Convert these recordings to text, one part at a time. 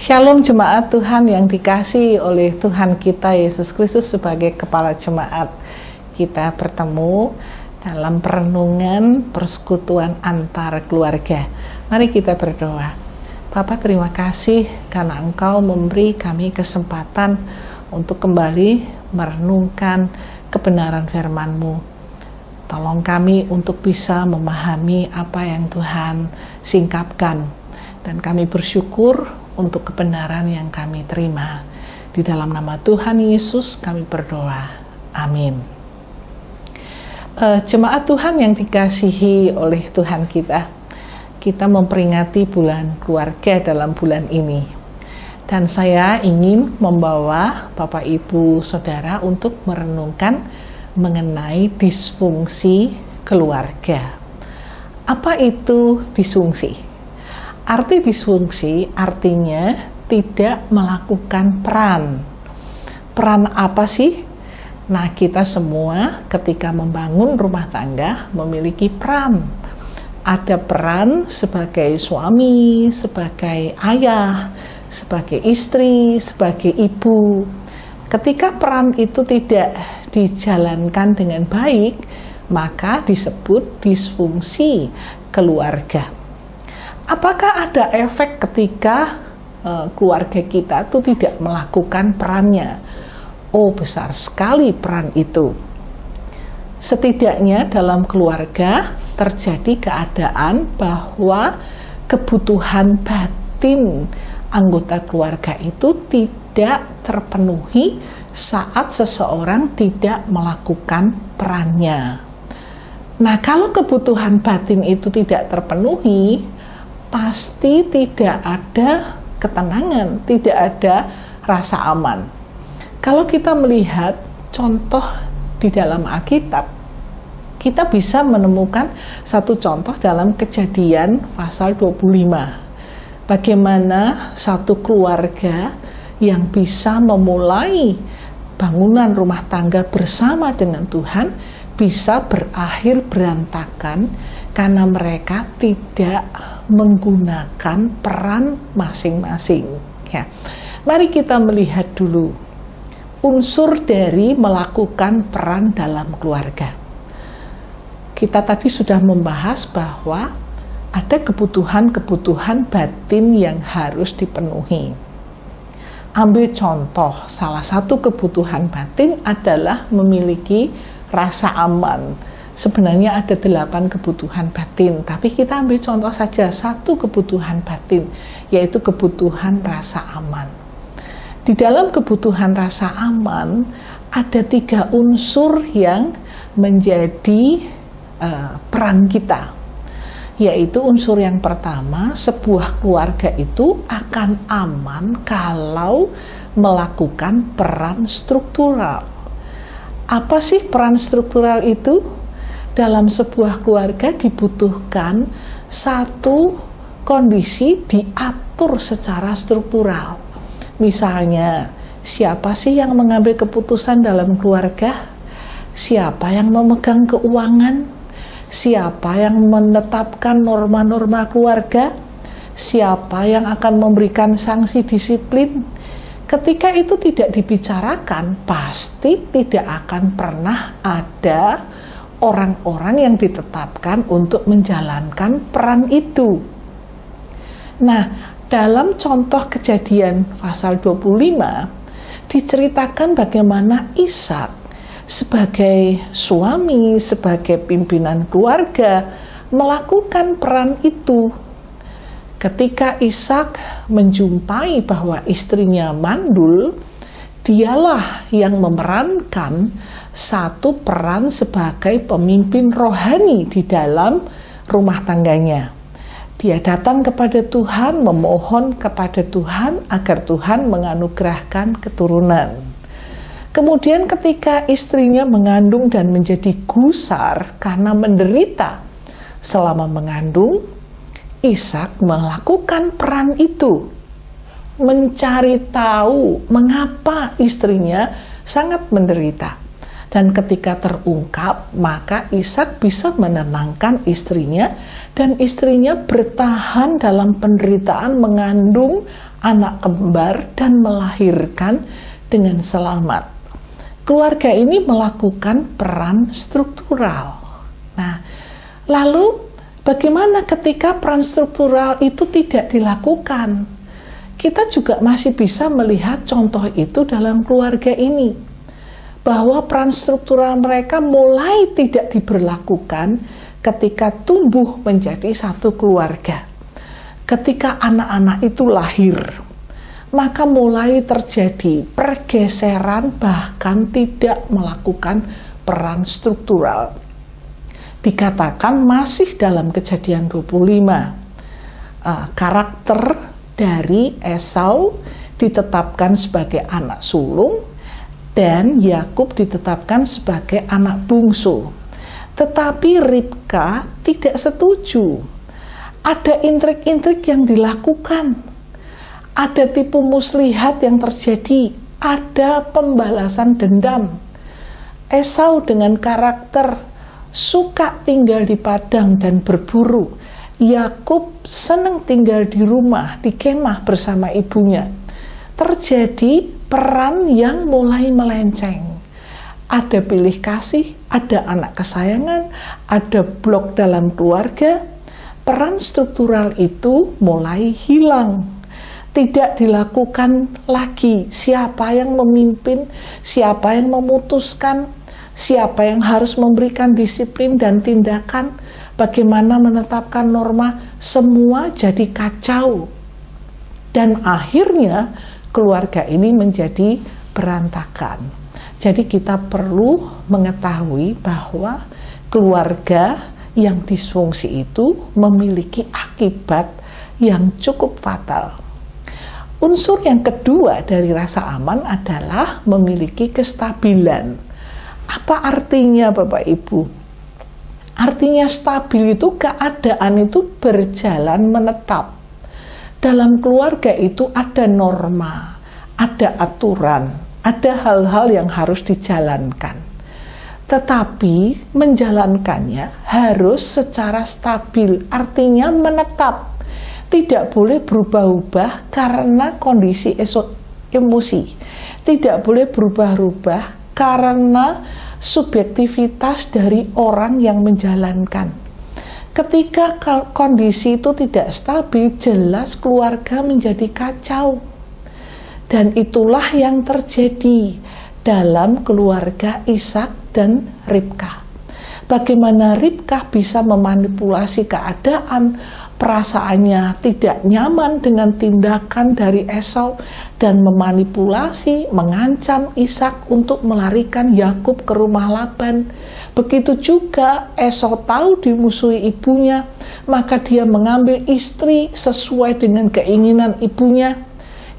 Shalom jemaat Tuhan yang dikasihi oleh Tuhan kita Yesus Kristus sebagai Kepala Jemaat. Kita bertemu dalam perenungan persekutuan antar keluarga. Mari kita berdoa. Bapa, terima kasih karena Engkau memberi kami kesempatan untuk kembali merenungkan kebenaran firman-Mu. Tolong kami untuk bisa memahami apa yang Tuhan singkapkan, dan kami bersyukur untuk kebenaran yang kami terima. Di dalam nama Tuhan Yesus kami berdoa. Amin. Jemaat Tuhan yang dikasihi oleh Tuhan kita memperingati bulan keluarga dalam bulan ini. Dan saya ingin membawa Bapak Ibu Saudara untuk merenungkan mengenai disfungsi keluarga. Apa itu disfungsi? Arti disfungsi artinya tidak melakukan peran. Peran apa sih? Nah, kita semua ketika membangun rumah tangga memiliki peran. Ada peran sebagai suami, sebagai ayah, sebagai istri, sebagai ibu. Ketika peran itu tidak dijalankan dengan baik, maka disebut disfungsi keluarga. Apakah ada efek ketika keluarga kita itu tidak melakukan perannya? Oh, besar sekali peran itu. Setidaknya dalam keluarga terjadi keadaan bahwa kebutuhan batin anggota keluarga itu tidak terpenuhi saat seseorang tidak melakukan perannya. Nah, kalau kebutuhan batin itu tidak terpenuhi, pasti tidak ada ketenangan, tidak ada rasa aman. Kalau kita melihat contoh di dalam Alkitab, kita bisa menemukan satu contoh dalam Kejadian pasal 25. Bagaimana satu keluarga yang bisa memulai bangunan rumah tangga bersama dengan Tuhan bisa berakhir berantakan karena mereka tidak menggunakan peran masing-masing. Ya. Mari kita melihat dulu unsur dari melakukan peran dalam keluarga. Kita tadi sudah membahas bahwa ada kebutuhan-kebutuhan batin yang harus dipenuhi. Ambil contoh, salah satu kebutuhan batin adalah memiliki rasa aman. Sebenarnya ada 8 kebutuhan batin, tapi kita ambil contoh saja satu kebutuhan batin, yaitu kebutuhan rasa aman. Di dalam kebutuhan rasa aman, ada 3 unsur yang menjadi peran kita, yaitu unsur yang pertama, sebuah keluarga itu akan aman kalau melakukan peran struktural. Apa sih peran struktural itu? Dalam sebuah keluarga dibutuhkan satu kondisi diatur secara struktural. Misalnya, siapa sih yang mengambil keputusan dalam keluarga? Siapa yang memegang keuangan? Siapa yang menetapkan norma-norma keluarga? Siapa yang akan memberikan sanksi disiplin? Ketika itu tidak dibicarakan, pasti tidak akan pernah ada orang-orang yang ditetapkan untuk menjalankan peran itu. Nah, dalam contoh Kejadian pasal 25 diceritakan bagaimana Ishak sebagai suami, sebagai pimpinan keluarga melakukan peran itu. Ketika Ishak menjumpai bahwa istrinya mandul, dialah yang memerankan satu peran sebagai pemimpin rohani di dalam rumah tangganya. Dia datang kepada Tuhan, memohon kepada Tuhan agar Tuhan menganugerahkan keturunan. Kemudian ketika istrinya mengandung dan menjadi gusar karena menderita selama mengandung, Ishak melakukan peran itu, mencari tahu mengapa istrinya sangat menderita. Dan ketika terungkap, maka Ishak bisa menenangkan istrinya, dan istrinya bertahan dalam penderitaan mengandung anak kembar dan melahirkan dengan selamat. Keluarga ini melakukan peran struktural. Nah, lalu bagaimana ketika peran struktural itu tidak dilakukan? Kita juga masih bisa melihat contoh itu dalam keluarga ini, bahwa peran struktural mereka mulai tidak diberlakukan ketika tumbuh menjadi satu keluarga. Ketika anak-anak itu lahir, maka mulai terjadi pergeseran, bahkan tidak melakukan peran struktural. Dikatakan masih dalam Kejadian 25, karakter dari Esau ditetapkan sebagai anak sulung dan Yakub ditetapkan sebagai anak bungsu. Tetapi Ribka tidak setuju. Ada intrik-intrik yang dilakukan, ada tipu muslihat yang terjadi, ada pembalasan dendam. Esau dengan karakter suka tinggal di padang dan berburu. Yakub senang tinggal di rumah, di kemah bersama ibunya. Terjadi peran yang mulai melenceng. Ada pilih kasih, ada anak kesayangan, ada blok dalam keluarga. Peran struktural itu mulai hilang. Tidak dilakukan lagi siapa yang memimpin, siapa yang memutuskan, siapa yang harus memberikan disiplin dan tindakan, bagaimana menetapkan norma, semua jadi kacau. Dan akhirnya keluarga ini menjadi berantakan. Jadi kita perlu mengetahui bahwa keluarga yang disfungsi itu memiliki akibat yang cukup fatal. Unsur yang kedua dari rasa aman adalah memiliki kestabilan. Apa artinya Bapak Ibu? Artinya stabil itu keadaan itu berjalan menetap. Dalam keluarga itu ada norma, ada aturan, ada hal-hal yang harus dijalankan. Tetapi menjalankannya harus secara stabil, artinya menetap. Tidak boleh berubah-ubah karena kondisi emosi. Tidak boleh berubah-ubah karena subjektivitas dari orang yang menjalankan. Ketika kondisi itu tidak stabil, jelas keluarga menjadi kacau. Dan itulah yang terjadi dalam keluarga Ishak dan Ribka. Bagaimana Ribka bisa memanipulasi keadaan, perasaannya tidak nyaman dengan tindakan dari Esau dan memanipulasi, mengancam Ishak untuk melarikan Yakub ke rumah Laban. Begitu juga Esau tahu dimusuhi ibunya, maka dia mengambil istri sesuai dengan keinginan ibunya.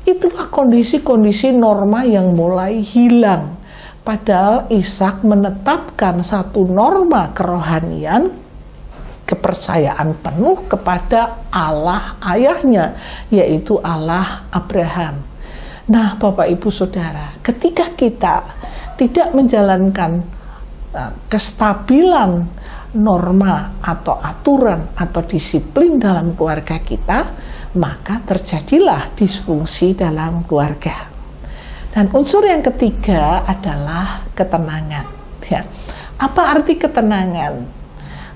Itulah kondisi-kondisi norma yang mulai hilang. Padahal Ishak menetapkan satu norma kerohanian, kepercayaan penuh kepada Allah ayahnya, yaitu Allah Abraham. Nah, Bapak Ibu Saudara, ketika kita tidak menjalankan kestabilan norma atau aturan atau disiplin dalam keluarga kita, maka terjadilah disfungsi dalam keluarga. Dan unsur yang ketiga adalah ketenangan. Ya. Apa arti ketenangan?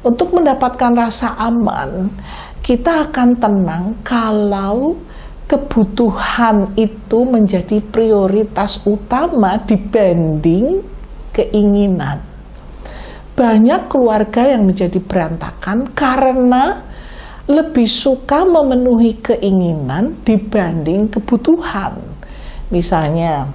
Untuk mendapatkan rasa aman, kita akan tenang kalau kebutuhan itu menjadi prioritas utama dibanding keinginan. Banyak keluarga yang menjadi berantakan karena lebih suka memenuhi keinginan dibanding kebutuhan. Misalnya,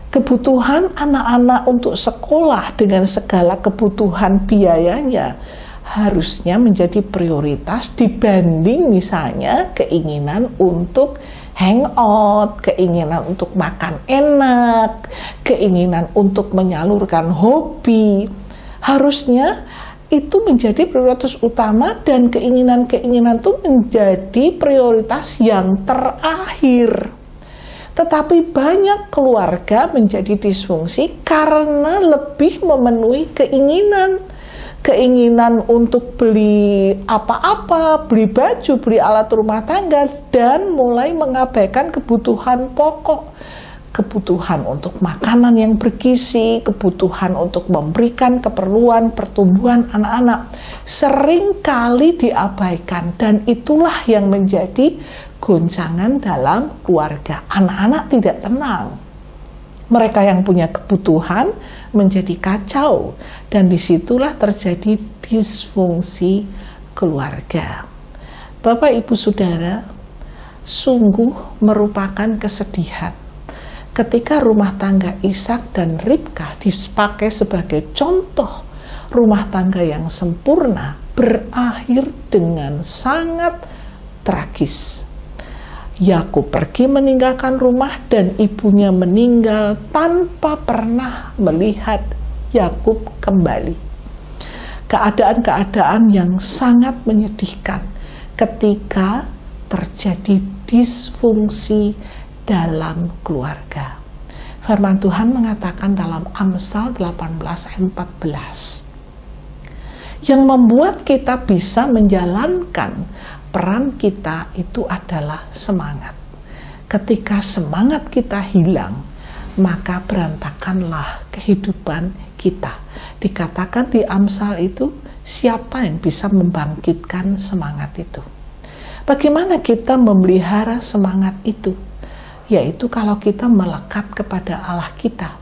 kebutuhan anak-anak untuk sekolah dengan segala kebutuhan biayanya harusnya menjadi prioritas dibanding misalnya keinginan untuk hangout, keinginan untuk makan enak, keinginan untuk menyalurkan hobi. Harusnya itu menjadi prioritas utama dan keinginan-keinginan itu menjadi prioritas yang terakhir. Tetapi banyak keluarga menjadi disfungsi karena lebih memenuhi keinginan. keinginan untuk beli apa-apa, beli baju, beli alat rumah tangga, dan mulai mengabaikan kebutuhan pokok, kebutuhan untuk makanan yang bergizi, kebutuhan untuk memberikan keperluan pertumbuhan anak-anak sering kali diabaikan, dan itulah yang menjadi goncangan dalam keluarga. Anak-anak tidak tenang. Mereka yang punya kebutuhan menjadi kacau, dan disitulah terjadi disfungsi keluarga. Bapak, Ibu, Saudara, sungguh merupakan kesedihan ketika rumah tangga Ishak dan Ribka dipakai sebagai contoh rumah tangga yang sempurna berakhir dengan sangat tragis. Yakub pergi meninggalkan rumah dan ibunya meninggal tanpa pernah melihat Yakub kembali. Keadaan-keadaan yang sangat menyedihkan ketika terjadi disfungsi dalam keluarga. Firman Tuhan mengatakan dalam Amsal 18 ayat 14, yang membuat kita bisa menjalankan peran kita itu adalah semangat. Ketika semangat kita hilang, maka berantakanlah kehidupan kita. Dikatakan di Amsal itu, siapa yang bisa membangkitkan semangat itu? Bagaimana kita memelihara semangat itu? Yaitu kalau kita melekat kepada Allah kita.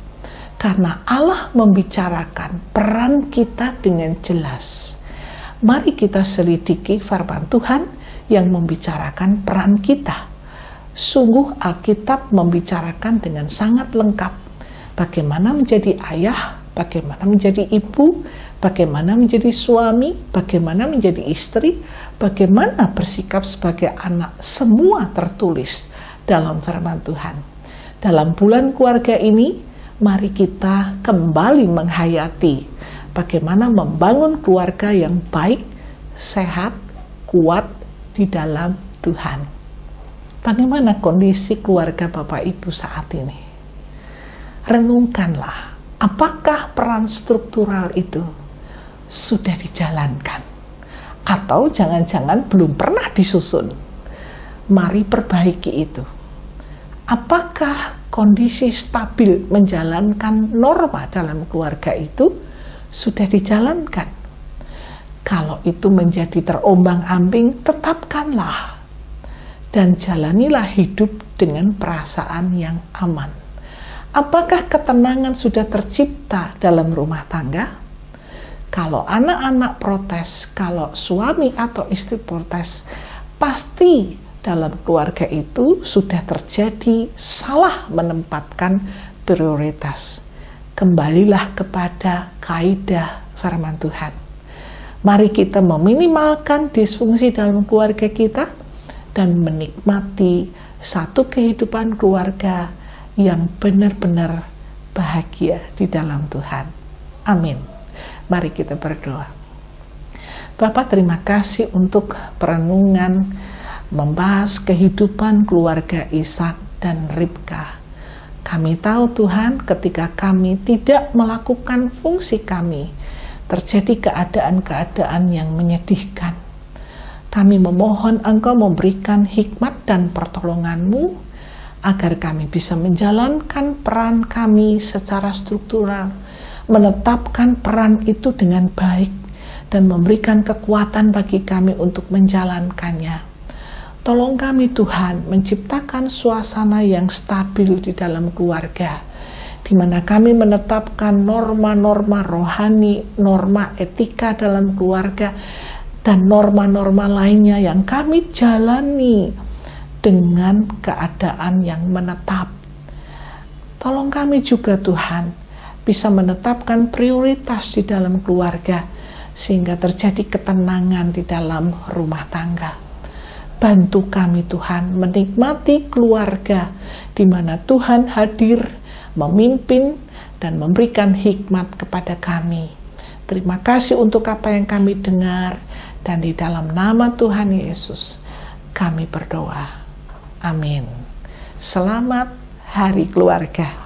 Karena Allah membicarakan peran kita dengan jelas. Mari kita selidiki firman Tuhan yang membicarakan peran kita. Sungguh Alkitab membicarakan dengan sangat lengkap bagaimana menjadi ayah, bagaimana menjadi ibu, bagaimana menjadi suami, bagaimana menjadi istri, bagaimana bersikap sebagai anak. Semua tertulis dalam firman Tuhan. Dalam bulan keluarga ini, mari kita kembali menghayati bagaimana membangun keluarga yang baik, sehat, kuat di dalam Tuhan. Bagaimana kondisi keluarga Bapak Ibu saat ini? Renungkanlah, apakah peran struktural itu sudah dijalankan? Atau jangan-jangan belum pernah disusun? Mari perbaiki itu. Apakah kondisi stabil menjalankan norma dalam keluarga itu sudah dijalankan? Kalau itu menjadi terombang-ambing, tetapkanlah dan jalanilah hidup dengan perasaan yang aman. Apakah ketenangan sudah tercipta dalam rumah tangga? Kalau anak-anak protes, kalau suami atau istri protes, pasti dalam keluarga itu sudah terjadi salah menempatkan prioritas. Kembalilah kepada kaidah firman Tuhan. Mari kita meminimalkan disfungsi dalam keluarga kita dan menikmati satu kehidupan keluarga yang benar-benar bahagia di dalam Tuhan. Amin. Mari kita berdoa. Bapa, terima kasih untuk perenungan membahas kehidupan keluarga Ishak dan Ribka. Kami tahu Tuhan, ketika kami tidak melakukan fungsi kami, terjadi keadaan-keadaan yang menyedihkan. Kami memohon Engkau memberikan hikmat dan pertolongan-Mu, agar kami bisa menjalankan peran kami secara struktural, menetapkan peran itu dengan baik, dan memberikan kekuatan bagi kami untuk menjalankannya. Tolong kami Tuhan menciptakan suasana yang stabil di dalam keluarga, di mana kami menetapkan norma-norma rohani, norma etika dalam keluarga, dan norma-norma lainnya yang kami jalani dengan keadaan yang menetap. Tolong kami juga Tuhan bisa menetapkan prioritas di dalam keluarga, sehingga terjadi ketenangan di dalam rumah tangga. Bantu kami Tuhan menikmati keluarga di mana Tuhan hadir, memimpin, dan memberikan hikmat kepada kami. Terima kasih untuk apa yang kami dengar, dan di dalam nama Tuhan Yesus kami berdoa. Amin. Selamat Hari Keluarga.